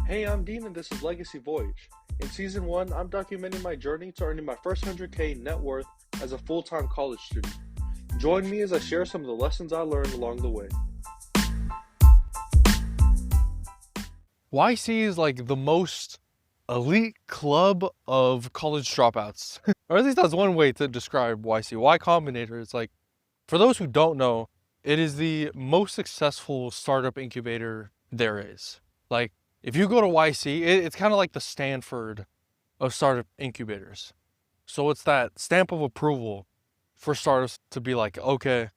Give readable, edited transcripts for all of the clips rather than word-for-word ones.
Hey, I'm Dean and this is Legacy Voyage. In Season 1, I'm documenting my journey to earning my first 100K net worth as a full-time college student. Join me as I share some of the lessons I learned along the way. YC is like the most elite club of college dropouts. Or at least that's one way to describe YC. Y Combinator is like, for those who don't know, it is the most successful startup incubator there is. Like, if you go to YC, it's kind of like the Stanford of startup incubators. So it's that stamp of approval for startups to be like, okay,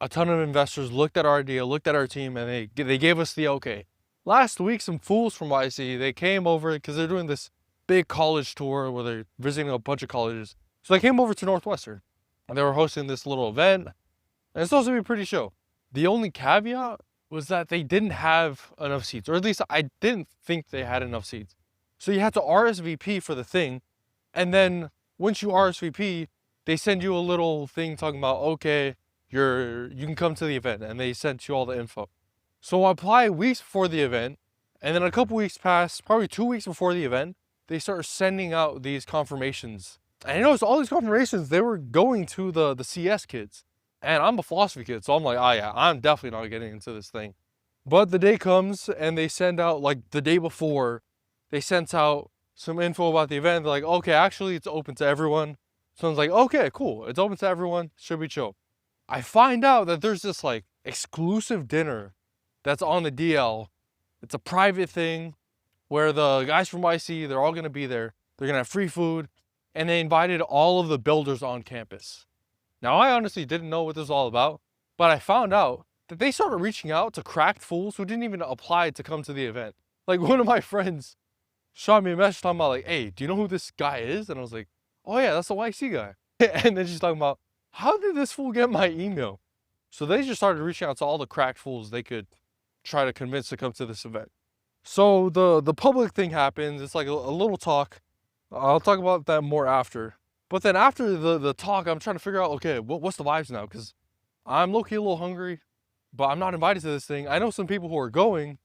a ton of investors looked at our idea, looked at our team, and they gave us the okay. Last week, some fools from YC, they came over because they're doing this big college tour where they're visiting a bunch of colleges. So they came over to Northwestern and they were hosting this little event, and it's supposed to be a pretty show. The only caveat was that they didn't have enough seats, or at least I didn't think they had enough seats. So you had to RSVP for the thing, and then once you RSVP, they send you a little thing talking about, okay, you can come to the event, and they sent you all the info. So I applied weeks before the event, and then a couple weeks passed, probably 2 weeks before the event, they started sending out these confirmations. And I noticed all these confirmations, they were going to the CS kids. And I'm a philosophy kid, so I'm like, oh yeah, I'm definitely not getting into this thing. But the day comes and they send out, like the day before, they sent out some info about the event. They're like, okay, actually it's open to everyone. So I was like, okay, cool. It's open to everyone. Should be chill. I find out that there's this like exclusive dinner that's on the DL. It's a private thing where the guys from YC, they're all gonna be there. They're gonna have free food. And they invited all of the builders on campus. Now, I honestly didn't know what this was all about, but I found out that they started reaching out to cracked fools who didn't even apply to come to the event. Like, one of my friends shot me a message talking about like, hey, do you know who this guy is? And I was like, oh yeah, that's the YC guy. And then she's talking about, how did this fool get my email? So they just started reaching out to all the cracked fools they could try to convince to come to this event. So the public thing happens. It's like a little talk. I'll talk about that more after. But then after the talk, I'm trying to figure out, okay, what's the vibes now? Because I'm low-key a little hungry, but I'm not invited to this thing. I know some people who are going.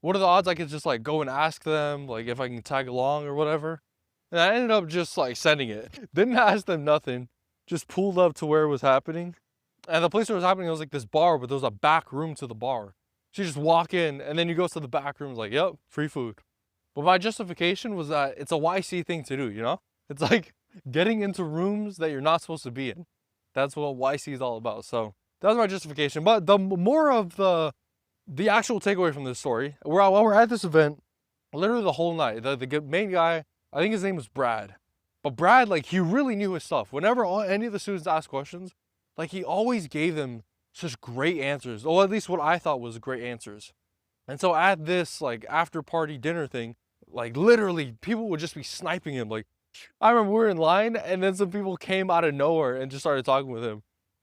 What are the odds I could just like go and ask them, like if I can tag along or whatever? And I ended up just like sending it. Didn't ask them nothing. Just pulled up to where it was happening. And the place where it was happening, it was like this bar, but there was a back room to the bar. So you just walk in and then you go to the back room, like, yep, free food. But my justification was that it's a YC thing to do, you know? It's like getting into rooms that you're not supposed to be in. That's what YC is all about. So that was my justification. But the more of the actual takeaway from this story, while we're at this event, literally the whole night, the main guy, I think his name was Brad. But Brad, like, he really knew his stuff. Whenever any of the students asked questions, like, he always gave them such great answers. Or at least what I thought was great answers. And so at this, like, after party dinner thing, like, literally, people would just be sniping him. Like, I remember we were in line, and then some people came out of nowhere and just started talking with him.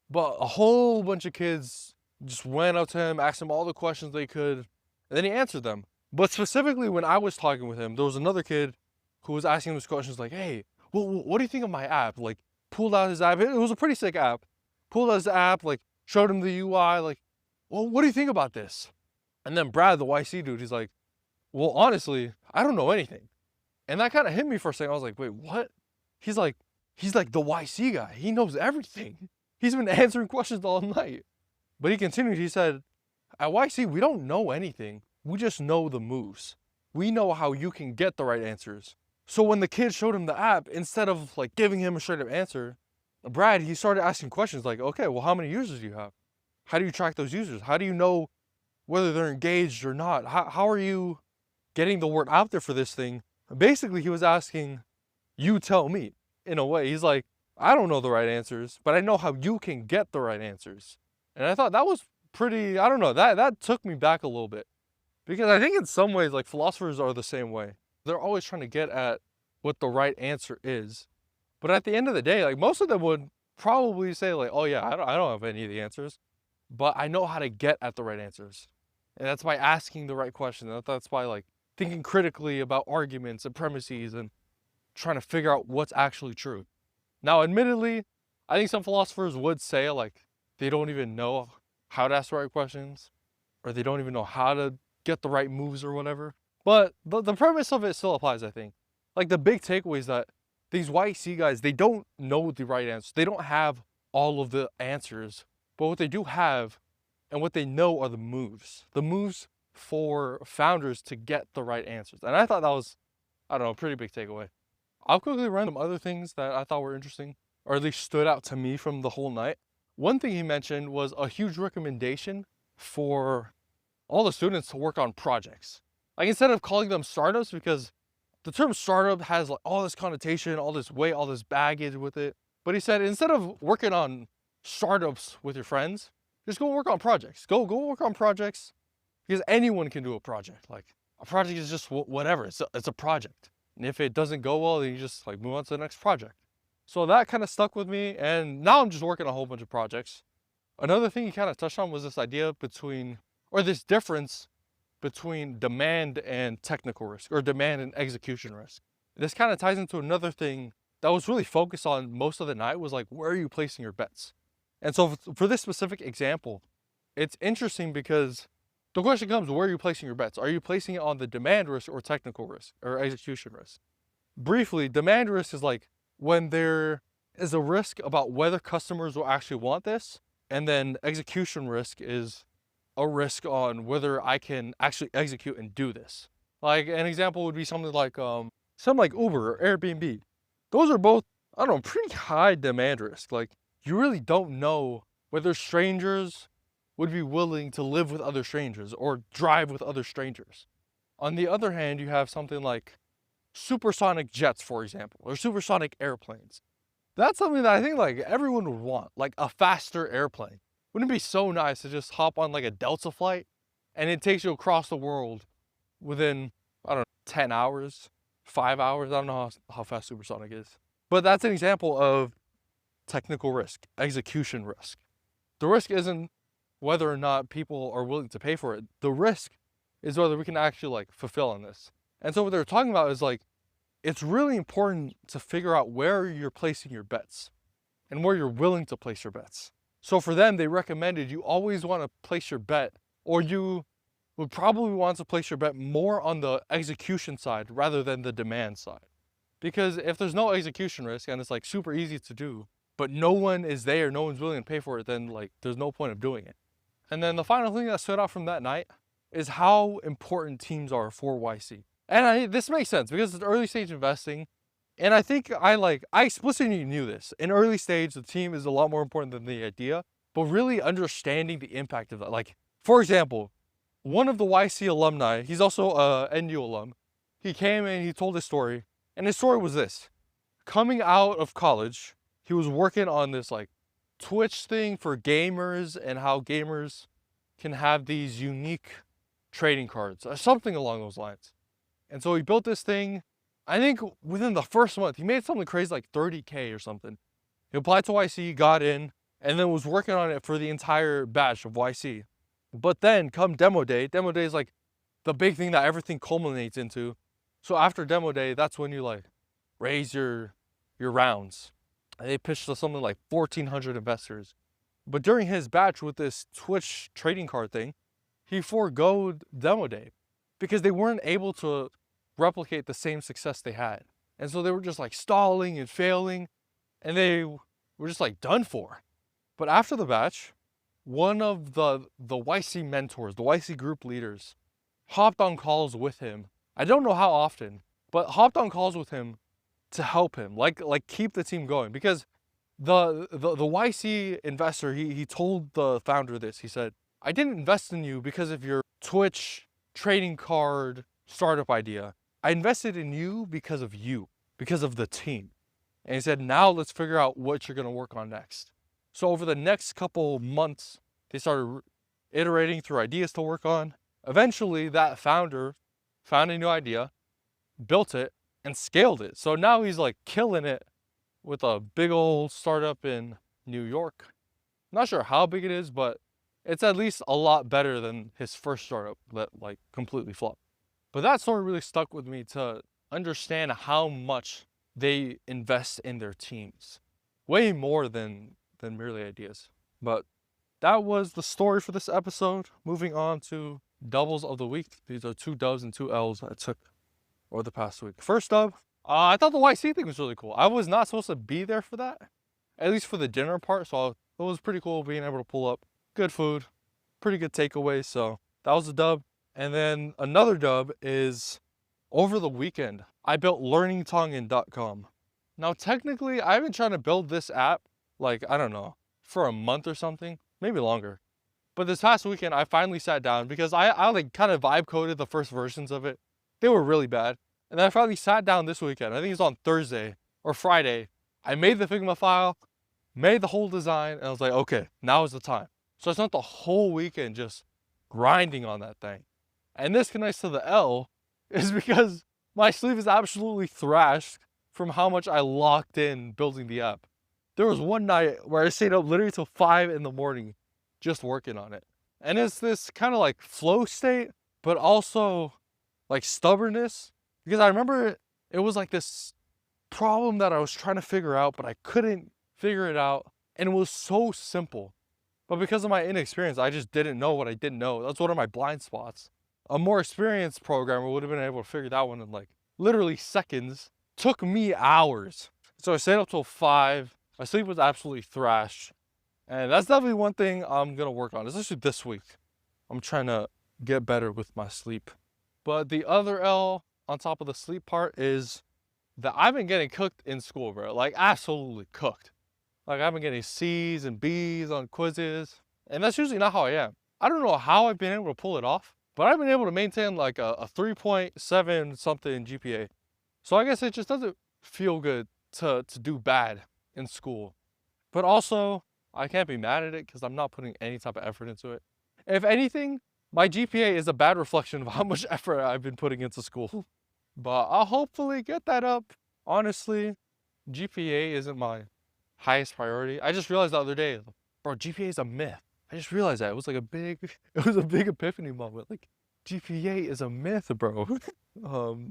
But a whole bunch of kids just went up to him, asked him all the questions they could, and then he answered them. But specifically, when I was talking with him, there was another kid who was asking him these questions like, hey, well, what do you think of my app? Like, pulled out his app. It was a pretty sick app. Pulled out his app, like, showed him the UI, like, well, what do you think about this? And then Brad, the YC dude, he's like, well, honestly, I don't know anything. And that kind of hit me for a second. I was like, wait, what? He's like the YC guy. He knows everything. He's been answering questions all night. But he continued, he said, at YC, we don't know anything. We just know the moves. We know how you can get the right answers. So when the kid showed him the app, instead of like giving him a straight up answer, Brad, he started asking questions like, okay, well, how many users do you have? How do you track those users? How do you know whether they're engaged or not? How are you getting the word out there for this thing? Basically, he was asking, you tell me, in a way. He's like, I don't know the right answers, but I know how you can get the right answers. And I thought that was pretty, I don't know, that took me back a little bit. Because I think in some ways, like, philosophers are the same way. They're always trying to get at what the right answer is. But at the end of the day, like, most of them would probably say like, oh yeah, I don't have any of the answers, but I know how to get at the right answers. And that's by asking the right question. That's by like thinking critically about arguments and premises and trying to figure out what's actually true. Now, admittedly, I think some philosophers would say like they don't even know how to ask the right questions, or they don't even know how to get the right moves or whatever. But the premise of it still applies, I think. Like the big takeaway is that these YC guys, they don't know the right answer. They don't have all of the answers. But what they do have and what they know are the moves. The moves for founders to get the right answers. And I thought that was, I don't know, a pretty big takeaway. I'll quickly run some other things that I thought were interesting, or at least stood out to me from the whole night. One thing he mentioned was a huge recommendation for all the students to work on projects. Like instead of calling them startups, because the term startup has like all this connotation, all this weight, all this baggage with it. But he said instead of working on startups with your friends, just go work on projects. Go work on projects, because anyone can do a project. Like a project is just whatever. It's a project. And if it doesn't go well, then you just like move on to the next project. So that kind of stuck with me, and now I'm just working on a whole bunch of projects. Another thing he kind of touched on was this idea between, or this difference between demand and technical risk, or demand and execution risk. This kind of ties into another thing that was really focused on most of the night, was like, where are you placing your bets? And so for this specific example, it's interesting because the question comes, where are you placing your bets? Are you placing it on the demand risk or technical risk or execution risk? Briefly, demand risk is like when there is a risk about whether customers will actually want this, and then execution risk is a risk on whether I can actually execute and do this. Like an example would be something like Uber or Airbnb. Those are both, I don't know, pretty high demand risk. Like you really don't know whether strangers would be willing to live with other strangers or drive with other strangers. On the other hand, you have something like supersonic jets, for example, or supersonic airplanes. That's something that I think like everyone would want, like a faster airplane. Wouldn't it be so nice to just hop on like a Delta flight and it takes you across the world within, I don't know, 10 hours, 5 hours? I don't know how fast supersonic is. But that's an example of technical risk, execution risk. The risk isn't whether or not people are willing to pay for it. The risk is whether we can actually like fulfill on this. And so what they're talking about is like, it's really important to figure out where you're placing your bets and where you're willing to place your bets. So for them, they recommended you always want to place your bet, or you would probably want to place your bet more on the execution side rather than the demand side. Because if there's no execution risk and it's like super easy to do, but no one is there, no one's willing to pay for it, then like there's no point of doing it. And then the final thing that stood out from that night is how important teams are for YC. And this makes sense because it's early stage investing. And I think I explicitly knew this. In early stage, the team is a lot more important than the idea, but really understanding the impact of that. Like, for example, one of the YC alumni, he's also a NU alum, he came and he told his story. And his story was this. Coming out of college, he was working on this like Twitch thing for gamers and how gamers can have these unique trading cards or something along those lines. And so he built this thing. I think within the first month, he made something crazy like 30K or something. He applied to YC, got in, and then was working on it for the entire batch of YC. But then come demo day is like the big thing that everything culminates into. So after demo day, that's when you like raise your rounds. And they pitched to something like 1,400 investors. But during his batch with this Twitch trading card thing, he foregoed demo day because they weren't able to replicate the same success they had. And so they were just like stalling and failing, and they were just like done for. But after the batch, one of the YC mentors, the YC group leaders, hopped on calls with him. I don't know how often, but hopped on calls with him to help him, like keep the team going. Because the YC investor, he told the founder this. He said, I didn't invest in you because of your Twitch trading card startup idea. I invested in you, because of the team. And he said, now let's figure out what you're going to work on next. So over the next couple months, they started iterating through ideas to work on. Eventually, that founder found a new idea, built it, and scaled it. So now he's like killing it with a big old startup in New York. Not sure how big it is, but it's at least a lot better than his first startup that like completely flopped. But that story really stuck with me to understand how much they invest in their teams. Way more than merely ideas. But that was the story for this episode. Moving on to doubles of the week. These are 2 dubs and 2 L's I took over the past week. First dub, I thought the YC thing was really cool. I was not supposed to be there for that, at least for the dinner part, so it was pretty cool being able to pull up good food, pretty good takeaways, so that was a dub. And then another dub is over the weekend, I built learningtonguing.com. Now, technically, I've been trying to build this app, like, I don't know, for a month or something, maybe longer. But this past weekend, I finally sat down because I like kind of vibe coded the first versions of it. They were really bad. And then I finally sat down this weekend. I think it was on Thursday or Friday. I made the Figma file, made the whole design, and I was like, okay, now is the time. So I spent the whole weekend just grinding on that thing. And this connects to the L is because my sleep is absolutely thrashed from how much I locked in building the app. There was one night where I stayed up literally till 5 in the morning just working on it. And it's this kind of like flow state, but also like stubbornness. Because I remember it was like this problem that I was trying to figure out, but I couldn't figure it out. And it was so simple. But because of my inexperience, I just didn't know what I didn't know. That's one of my blind spots. A more experienced programmer would have been able to figure that one in like literally seconds. Took me hours. So I stayed up till 5. My sleep was absolutely thrashed. And that's definitely one thing I'm gonna work on, especially this week. I'm trying to get better with my sleep. But the other L on top of the sleep part is that I've been getting cooked in school, bro. Like absolutely cooked. Like I've been getting C's and B's on quizzes. And that's usually not how I am. I don't know how I've been able to pull it off, but I've been able to maintain like a 3.7 something GPA. So I guess it just doesn't feel good to do bad in school. But also, I can't be mad at it because I'm not putting any type of effort into it. If anything, my GPA is a bad reflection of how much effort I've been putting into school. But I'll hopefully get that up. Honestly, GPA isn't my highest priority. I just realized the other day, bro, GPA is a myth. I just realized that. It was like it was a big epiphany moment. Like, GPA is a myth, bro.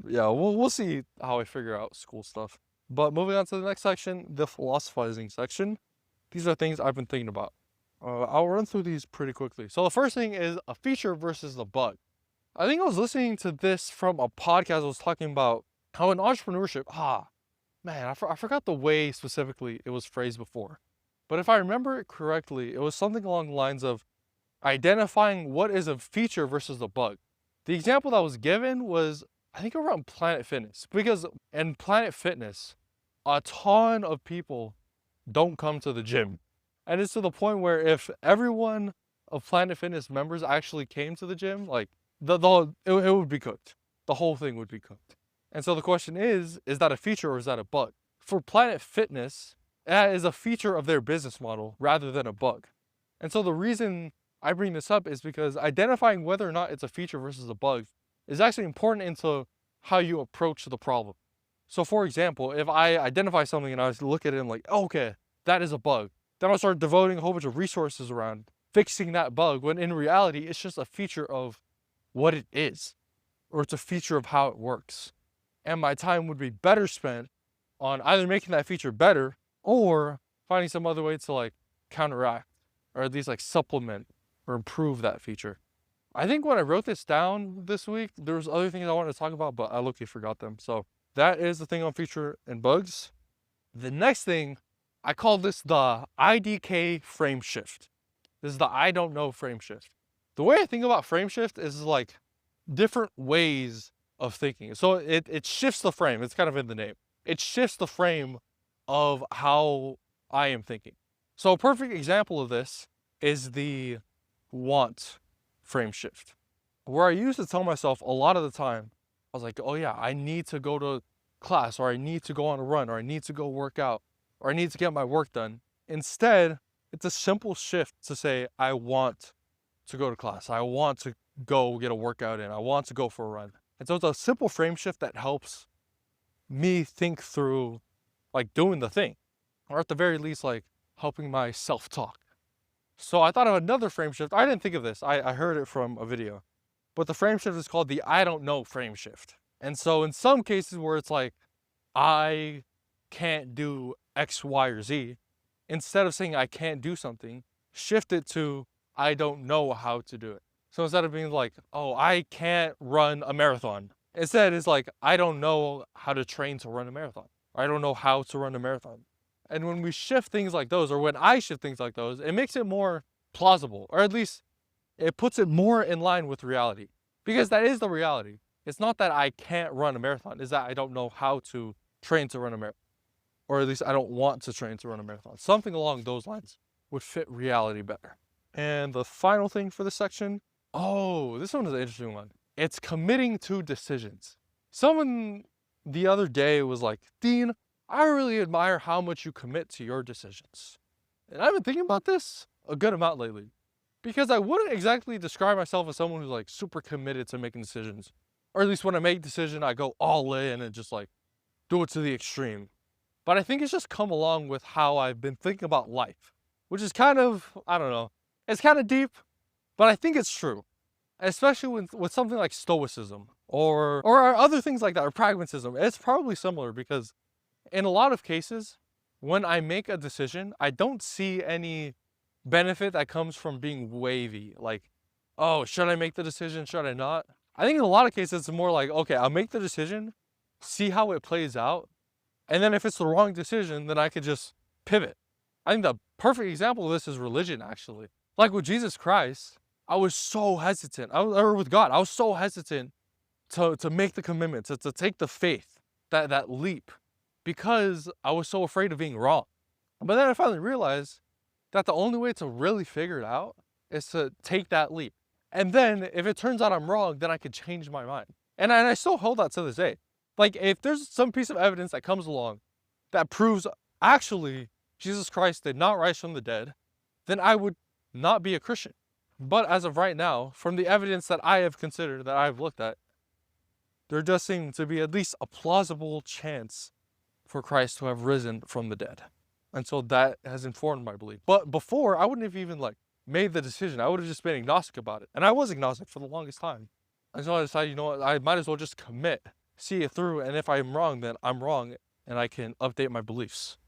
Yeah, we'll see how I figure out school stuff. But moving on to the next section, the philosophizing section. These are things I've been thinking about. I'll run through these pretty quickly. So the first thing is a feature versus the bug. I think I was listening to this from a podcast that was talking about how in entrepreneurship, man, I forgot the way specifically it was phrased before. But if I remember it correctly, it was something along the lines of identifying what is a feature versus a bug. The example that was given was, I think around Planet Fitness. Because in Planet Fitness, a ton of people don't come to the gym. And it's to the point where if everyone of Planet Fitness members actually came to the gym, like it would be cooked. The whole thing would be cooked. And so the question is that a feature or is that a bug? For Planet Fitness, that is a feature of their business model rather than a bug. And so the reason I bring this up is because identifying whether or not it's a feature versus a bug is actually important into how you approach the problem. So for example, if I identify something and I look at it and like, oh, okay, that is a bug, then I'll start devoting a whole bunch of resources around fixing that bug when in reality, it's just a feature of what it is, or it's a feature of how it works. And my time would be better spent on either making that feature better or finding some other way to like counteract or at least like supplement or improve that feature. I think when I wrote this down this week, there was other things I wanted to talk about, but I low-key forgot them. So that is the thing on feature and bugs. The next thing, I call this the IDK frame shift. This is the I don't know frame shift. The way I think about frame shift is like different ways of thinking. So it shifts the frame. It's kind of in the name. It shifts the frame of how I am thinking. So a perfect example of this is the want frame shift, where I used to tell myself a lot of the time, I was like, oh yeah, I need to go to class, or I need to go on a run, or I need to go work out, or I need to get my work done. Instead, it's a simple shift to say, I want to go to class. I want to go get a workout in. I want to go for a run. And so it's a simple frame shift that helps me think through like doing the thing, or at the very least, like helping my self-talk. So I thought of another frame shift. I didn't think of this. I heard it from a video. But the frame shift is called the I don't know frame shift. And so in some cases where it's like, I can't do X, Y, or Z, instead of saying I can't do something, shift it to I don't know how to do it. So instead of being like, oh, I can't run a marathon, instead it's like, I don't know how to train to run a marathon. I don't know how to run a marathon. And when we shift things like those, or when I shift things like those, it makes it more plausible, or at least it puts it more in line with reality. Because that is the reality. It's not that I can't run a marathon, it's that I don't know how to train to run a marathon. Or at least I don't want to train to run a marathon. Something along those lines would fit reality better. And the final thing for this section, oh, this one is an interesting one. It's committing to decisions. Someone the other day was like, Dean, I really admire how much you commit to your decisions. And I've been thinking about this a good amount lately. Because I wouldn't exactly describe myself as someone who's like super committed to making decisions. Or at least when I make a decision, I go all in and just like do it to the extreme. But I think it's just come along with how I've been thinking about life, which is kind of, I don't know, it's kind of deep, but I think it's true. Especially with something like stoicism or other things like that, or pragmatism. It's probably similar because in a lot of cases, when I make a decision, I don't see any benefit that comes from being wavy. Like, oh, should I make the decision? Should I not? I think in a lot of cases, it's more like, okay, I'll make the decision, see how it plays out. And then if it's the wrong decision, then I could just pivot. I think the perfect example of this is religion, actually. Like with Jesus Christ, I was so hesitant. Or with God, I was so hesitant to make the commitment, to take the faith, that leap, because I was so afraid of being wrong. But then I finally realized that the only way to really figure it out is to take that leap. And then if it turns out I'm wrong, then I could change my mind. And I still hold that to this day. Like if there's some piece of evidence that comes along that proves actually Jesus Christ did not rise from the dead, then I would not be a Christian. But as of right now, from the evidence that I have considered, that I've looked at, there does seem to be at least a plausible chance for Christ to have risen from the dead. And so that has informed my belief. But before, I wouldn't have even like made the decision. I would have just been agnostic about it. And I was agnostic for the longest time. And so I decided, you know what, I might as well just commit, see it through, and if I'm wrong, then I'm wrong, and I can update my beliefs.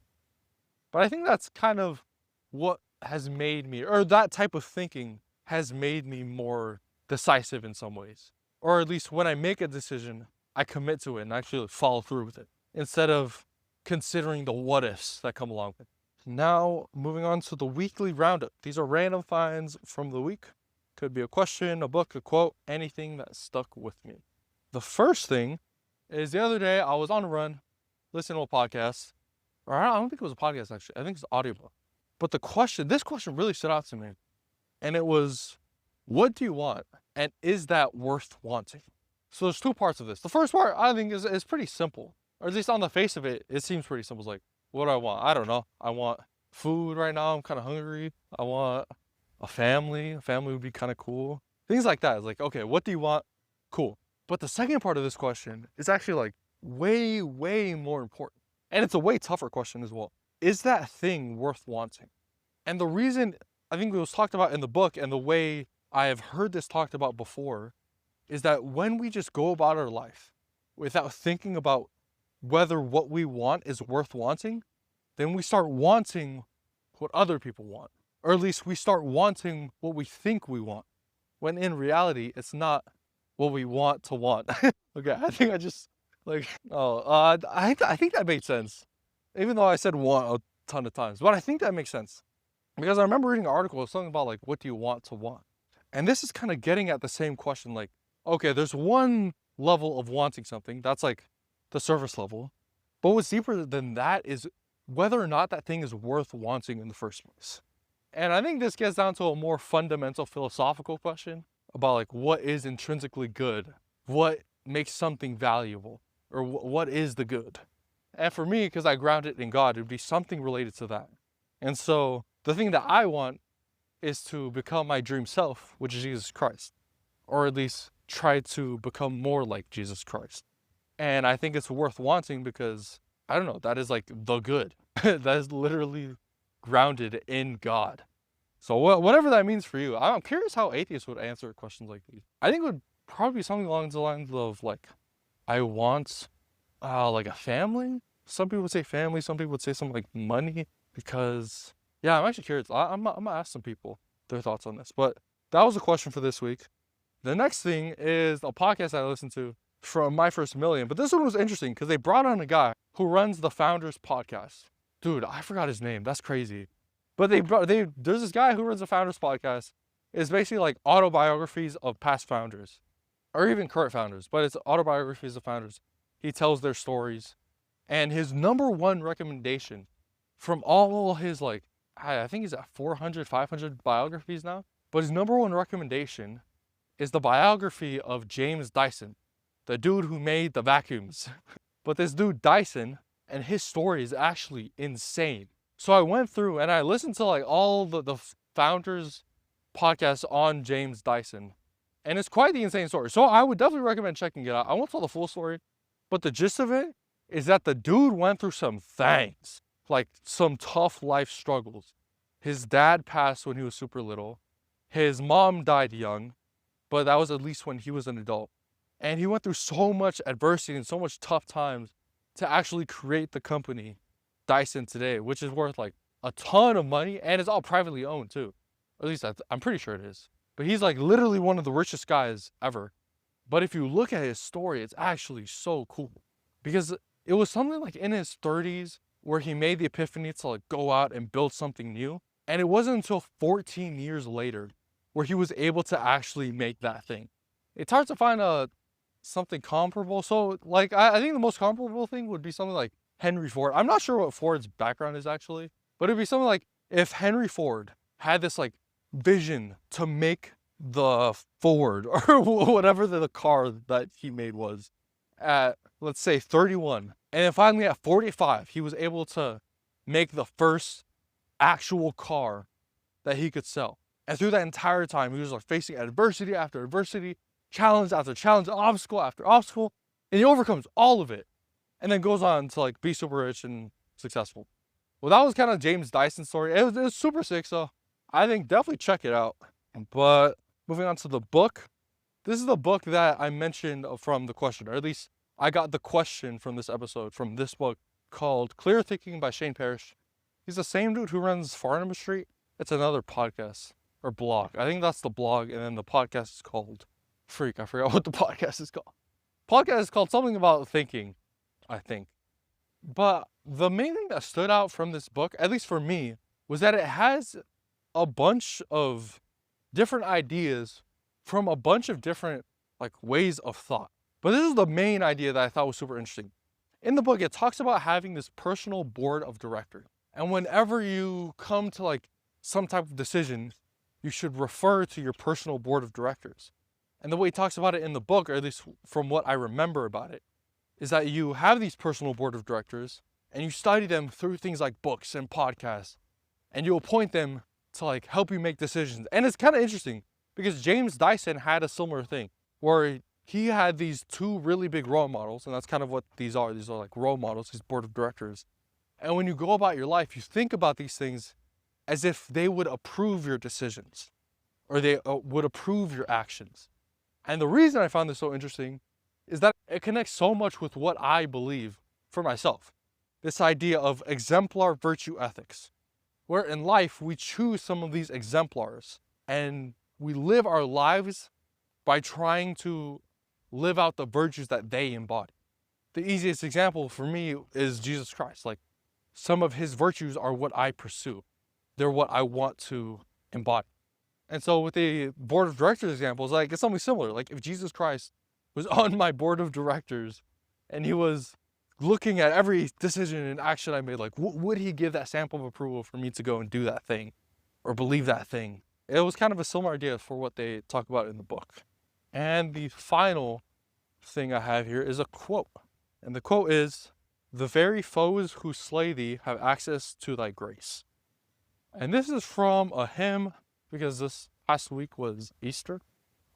But I think that's kind of what has made me, or that type of thinking has made me more decisive in some ways. Or at least when I make a decision, I commit to it and actually follow through with it, instead of considering the what ifs that come along with it. Now, moving on to the weekly roundup. These are random finds from the week. Could be a question, a book, a quote, anything that stuck with me. The first thing is the other day I was on a run, listening to a podcast. Or I don't think it was a podcast actually. I think it's an audiobook. But this question really stood out to me. And it was, what do you want? And is that worth wanting? So there's two parts of this. The first part I think is pretty simple. Or at least on the face of it, it seems pretty simple. It's like, what do I want? I don't know. I want food right now. I'm kind of hungry. I want a family. A family would be kind of cool. Things like that. It's like, okay, what do you want? Cool. But the second part of this question is actually like way, way more important. And it's a way tougher question as well. Is that thing worth wanting? And the reason I think it was talked about in the book, and the way I have heard this talked about before, is that when we just go about our life without thinking about whether what we want is worth wanting, then we start wanting what other people want. Or at least we start wanting what we think we want, when in reality, it's not what we want to want. Okay, I think I just, like, I think that made sense. Even though I said want a ton of times, but I think that makes sense. Because I remember reading an article, something about like, what do you want to want? And this is kind of getting at the same question, like, okay, there's one level of wanting something, that's like the surface level. But what's deeper than that is whether or not that thing is worth wanting in the first place. And I think this gets down to a more fundamental philosophical question about like, what is intrinsically good? What makes something valuable? Or what is the good? And for me, because I ground it in God, it would be something related to that. And so the thing that I want is to become my dream self, which is Jesus Christ. Or at least try to become more like Jesus Christ. And I think it's worth wanting because, I don't know, that is like the good. That is literally grounded in God. So whatever that means for you, I'm curious how atheists would answer questions like these. I think it would probably be something along the lines of like, I want like a family. Some people would say family, some people would say something like money, because yeah, I'm actually curious. I'm gonna ask some people their thoughts on this. But that was the question for this week. The next thing is a podcast I listened to from My First Million. But this one was interesting because they brought on a guy who runs the Founders podcast. Dude, I forgot his name. That's crazy. But there's this guy who runs the Founders podcast. It's basically like autobiographies of past founders, or even current founders, but it's autobiographies of founders. He tells their stories. And his number one recommendation from all his, like, I think he's at 400, 500 biographies now. But his number one recommendation is the biography of James Dyson, the dude who made the vacuums. But this dude Dyson, and his story is actually insane. So I went through and I listened to like all the founders podcasts on James Dyson. And it's quite the insane story. So I would definitely recommend checking it out. I won't tell the full story, but the gist of it is that the dude went through some things, like some tough life struggles. His dad passed when he was super little. His mom died young, but that was at least when he was an adult. And he went through so much adversity and so much tough times to actually create the company Dyson today, which is worth like a ton of money, and it's all privately owned too. At least I'm pretty sure it is. But he's like literally one of the richest guys ever. But if you look at his story, it's actually so cool. Because it was something like in his 30s where he made the epiphany to like go out and build something new. And it wasn't until 14 years later where he was able to actually make that thing. It's hard to find something comparable. So like I think the most comparable thing would be something like Henry Ford. I'm not sure what Ford's background is actually, but it'd be something like if Henry Ford had this like vision to make the Ford or whatever the car that he made was at, let's say, 31. And then finally at 45, he was able to make the first actual car that he could sell. And through that entire time, he was like facing adversity after adversity, challenge after challenge, obstacle after obstacle, and he overcomes all of it. And then goes on to like be super rich and successful. Well, that was kind of James Dyson's story. It was super sick, so I think definitely check it out. But moving on to the book. This is the book that I mentioned from the question, or at least I got the question from this episode, from this book called Clear Thinking by Shane Parrish. He's the same dude who runs Farnham Street. It's another podcast or blog. I think that's the blog, and then the podcast is called Freak. I forgot what the podcast is called. Podcast is called something about thinking, I think. But the main thing that stood out from this book, at least for me, was that it has a bunch of different ideas from a bunch of different like ways of thought. But this is the main idea that I thought was super interesting. In the book, it talks about having this personal board of directors. And whenever you come to like some type of decision, you should refer to your personal board of directors. And the way he talks about it in the book, or at least from what I remember about it, is that you have these personal board of directors and you study them through things like books and podcasts, and you appoint them to like help you make decisions. And it's kind of interesting because James Dyson had a similar thing where he had these two really big role models, and that's kind of what these are. These are like role models, these board of directors. And when you go about your life, you think about these things as if they would approve your decisions or they would approve your actions. And the reason I found this so interesting is that it connects so much with what I believe for myself. This idea of exemplar virtue ethics, where in life we choose some of these exemplars and we live our lives by trying to live out the virtues that they embody. The easiest example for me is Jesus Christ. Like, some of his virtues are what I pursue. They're what I want to embody. And so with the board of directors example, it's something similar. Like if Jesus Christ was on my board of directors and he was looking at every decision and action I made, like would he give that stamp of approval for me to go and do that thing or believe that thing? It was kind of a similar idea for what they talk about in the book. And the final thing I have here is a quote. And the quote is, "The very foes who slay thee have access to thy grace." And this is from a hymn, because this past week was Easter.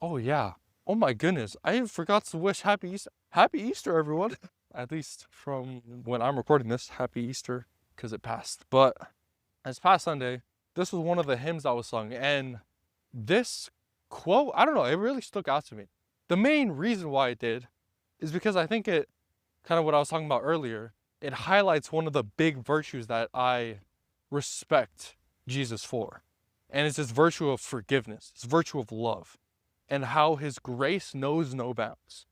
Oh yeah. Oh my goodness. I forgot to wish Happy Easter. Happy Easter, everyone. At least from when I'm recording this, Happy Easter, because it passed. But this past Sunday, this was one of the hymns that was sung. And this quote, I don't know, it really stuck out to me. The main reason why it did is because I think it, kind of what I was talking about earlier, it highlights one of the big virtues that I respect Jesus for. And it's this virtue of forgiveness, this virtue of love. and how his grace knows no bounds.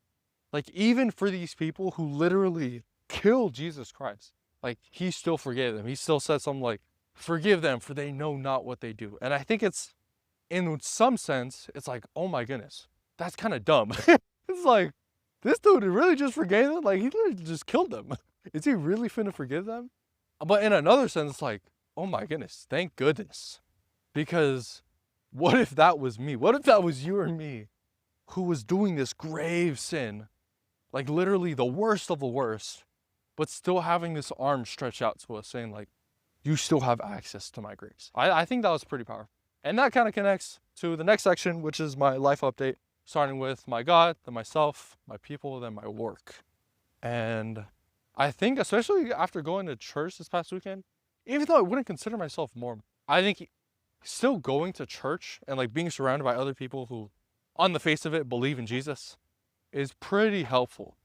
Like, even for these people who literally killed Jesus Christ, like, he still forgave them. He still said something like, forgive them for they know not what they do. And I think it's, in some sense, it's like, oh my goodness, that's kind of dumb. It's like, this dude really just forgave them? Like, he literally just killed them. Is he really finna forgive them? But in another sense, it's like, oh my goodness, thank goodness. Because what if that was me? What if that was you or me who was doing this grave sin, like literally the worst of the worst, but still having this arm stretched out to us saying like, you still have access to my grace. I think that was pretty powerful. And that kind of connects to the next section, which is my life update, starting with my God, then myself, my people, then my work. And I think, especially after going to church this past weekend, even though I wouldn't consider myself Mormon, I think still going to church and like being surrounded by other people who, on the face of it, believe in Jesus is pretty helpful,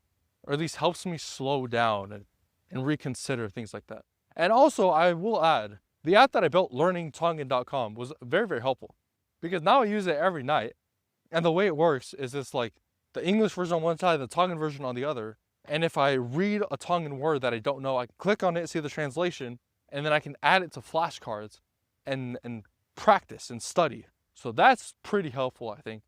or at least helps me slow down and reconsider things like that. And also, I will add, the app that I built, learningtongan.com, was very, very helpful because now I use it every night. And the way it works is it's like the English version on one side, the Tongan version on the other. And if I read a Tongan word that I don't know, I can click on it, see the translation, and then I can add it to flashcards and practice and study. So that's pretty helpful, I think.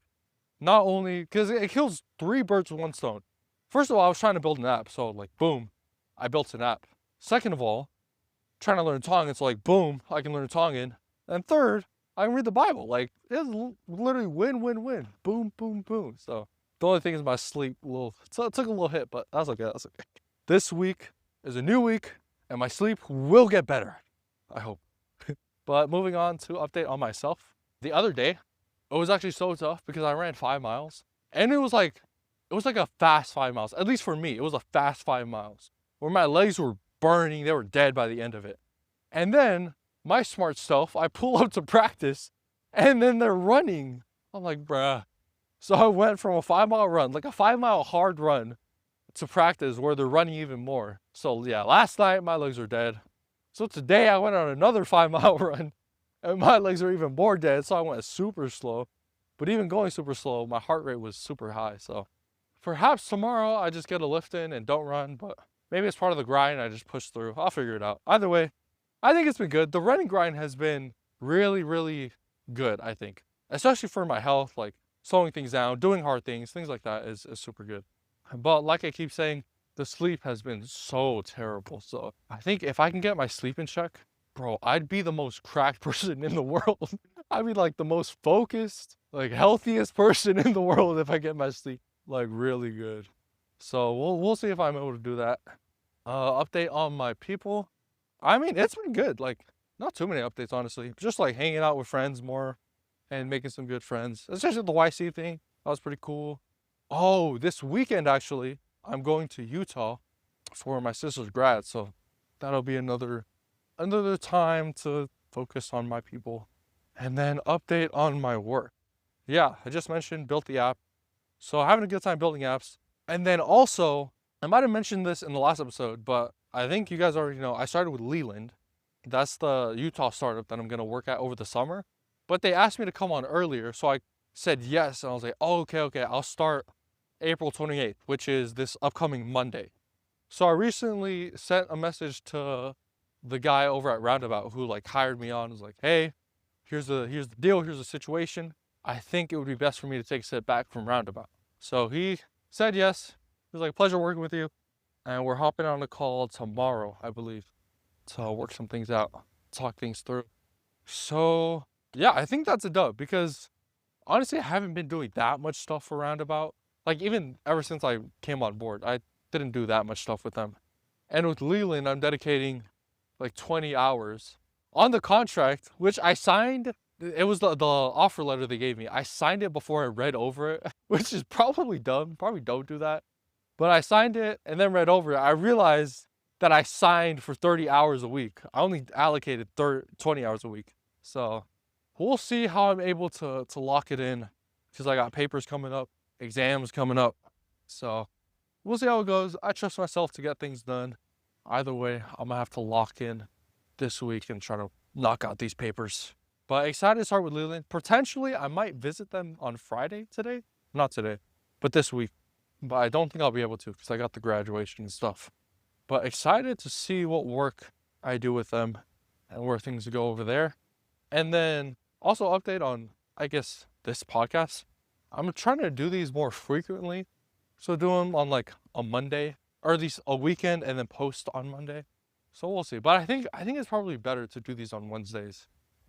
Not only, because it kills 3 birds with 1 stone. First of all, I was trying to build an app, so like, boom, I built an app. Second of all, trying to learn Tongan, so like, boom, I can learn Tongan. And third, I can read the Bible. Like, it's literally win, win, win. Boom, boom, boom. So the only thing is my sleep so it took a little hit, but that's okay, that's okay. This week is a new week, and my sleep will get better, I hope. But moving on to update on myself. The other day, it was actually so tough because I ran 5 miles, and it was like a fast 5 miles. At least for me, it was a fast 5 miles where my legs were burning, they were dead by the end of it. And then my smart self, I pull up to practice, and then they're running. I'm like, bruh. So I went from a 5-mile run, like a 5-mile hard run, to practice where they're running even more. So yeah, last night my legs were dead. So today I went on another 5-mile run, and my legs are even more dead, so I went super slow. But even going super slow, my heart rate was super high. So perhaps tomorrow I just get a lift in and don't run, but maybe it's part of the grind, I just push through. I'll figure it out. Either way, I think it's been good. The running grind has been really, really good, I think. Especially for my health, like slowing things down, doing hard things like that is super good. But like I keep saying, the sleep has been so terrible. So I think if I can get my sleep in check, bro, I'd be the most cracked person in the world. I'd be like the most focused, like healthiest person in the world if I get my sleep like really good. So we'll see if I'm able to do that. Update on my people. I mean, it's been good. Like, not too many updates, honestly. Just like hanging out with friends more and making some good friends. Especially the YC thing. That was pretty cool. Oh, this weekend, actually, I'm going to Utah for my sister's grad. So that'll be another time to focus on my people. And then update on my work. Yeah, I just mentioned, built the app. So having a good time building apps. And then also, I might have mentioned this in the last episode, but I think you guys already know, I started with Leland. That's the Utah startup that I'm going to work at over the summer. But they asked me to come on earlier, so I said yes. And I was like, oh, okay, I'll start April 28th, which is this upcoming Monday. So I recently sent a message to the guy over at Roundabout who like hired me on. Was like, hey, here's the deal, here's the situation. I think it would be best for me to take a step back from Roundabout. So he said yes. It was like, pleasure working with you. And we're hopping on a call tomorrow, I believe, to work some things out, talk things through. So yeah, I think that's a dub because honestly, I haven't been doing that much stuff for Roundabout. Like even ever since I came on board, I didn't do that much stuff with them. And with Leland, I'm dedicating like 20 hours on the contract, which I signed. It was the offer letter they gave me. I signed it before I read over it, which is probably dumb. Probably don't do that. But I signed it and then read over it. I realized that I signed for 30 hours a week. I only allocated 20 hours a week. So we'll see how I'm able to lock it in because I got papers coming up, exams coming up. So we'll see how it goes. I trust myself to get things done. Either way, I'm going to have to lock in this week and try to knock out these papers. But excited to start with Leland. Potentially, I might visit them on Friday today. Not today, but this week. But I don't think I'll be able to because I got the graduation and stuff. But excited to see what work I do with them and where things go over there. And then also update on, I guess, this podcast. I'm trying to do these more frequently. So do them on like a Monday or at least a weekend and then post on Monday. So we'll see. But I think it's probably better to do these on Wednesdays.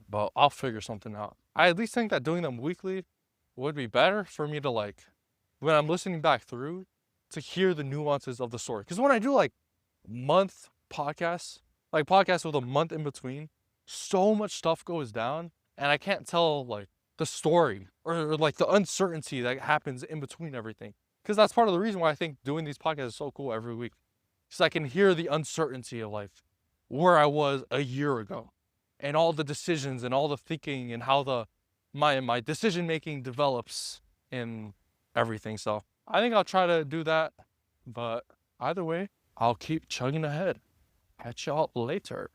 But I'll figure something out. I at least think that doing them weekly would be better for me to like when I'm listening back through to hear the nuances of the story. Because when I do like month podcasts, like podcasts with a month in between, so much stuff goes down and I can't tell like the story or like the uncertainty that happens in between everything. Because that's part of the reason why I think doing these podcasts is so cool every week. Because I can hear the uncertainty of life, where I was a year ago, and all the decisions and all the thinking and how my decision making develops in everything. So I think I'll try to do that. But either way, I'll keep chugging ahead. Catch y'all later.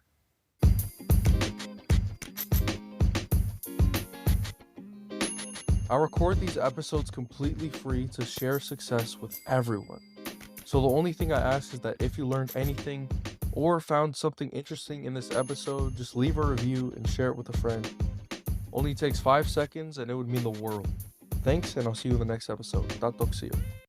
I record these episodes completely free to share success with everyone. So the only thing I ask is that if you learned anything or found something interesting in this episode, just leave a review and share it with a friend. Only takes 5 seconds and it would mean the world. Thanks, and I'll see you in the next episode. Tatok, see you.